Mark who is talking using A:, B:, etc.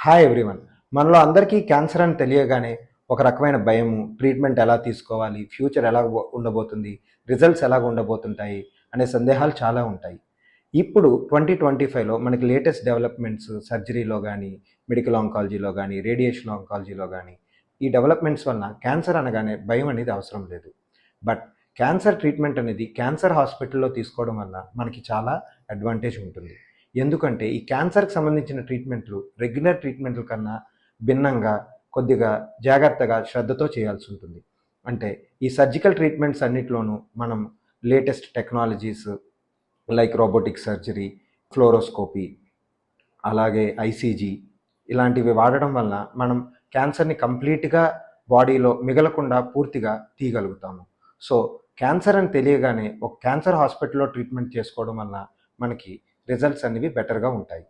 A: Hi everyone. మనలో అందరికీ cancer అని తెలియగానే ఒక రకమైన భయము, ట్రీట్మెంట్ ఎలా తీసుకోవాలి, ఫ్యూచర్ ఎలా ఉండబోతుంది, రిజల్ట్స్ ఎలాగ ఉండబోతుంటాయి అనే సందేహాలు చాలా ఉంటాయి. ఇప్పుడు 2025లో మనకి లేటెస్ట్ డెవలప్మెంట్స్ సర్జరీలో కానీ, మెడికల్ ఆంకాలజీలో కానీ, రేడియేషన్ ఆంకాలజీలో కానీ ఈ డెవలప్మెంట్స్ వలన క్యాన్సర్ అనగానే భయం అనేది అవసరం లేదు. బట్ క్యాన్సర్ ట్రీట్మెంట్ అనేది క్యాన్సర్ హాస్పిటల్లో తీసుకోవడం వల్ల మనకి చాలా అడ్వాంటేజ్ ఉంటుంది. ఎందుకంటే ఈ క్యాన్సర్కి సంబంధించిన ట్రీట్మెంట్లు రెగ్యులర్ ట్రీట్మెంట్ల కన్నా భిన్నంగా కొద్దిగా జాగ్రత్తగా శ్రద్ధతో చేయాల్సి ఉంటుంది. అంటే ఈ సర్జికల్ ట్రీట్మెంట్స్ అన్నిట్లోనూ మనం latest technologies like robotic surgery, fluoroscopy, అలాగే ఐసీజీ ఇలాంటివి వాడడం వల్ల మనం క్యాన్సర్ని కంప్లీట్గా బాడీలో మిగలకుండా పూర్తిగా తీయగలుగుతాము. సో క్యాన్సర్ అని తెలియగానే ఒక క్యాన్సర్ హాస్పిటల్లో ట్రీట్మెంట్ చేసుకోవడం వల్ల మనకి రిజల్ట్స్ అనేవి బెటర్గా ఉంటాయి.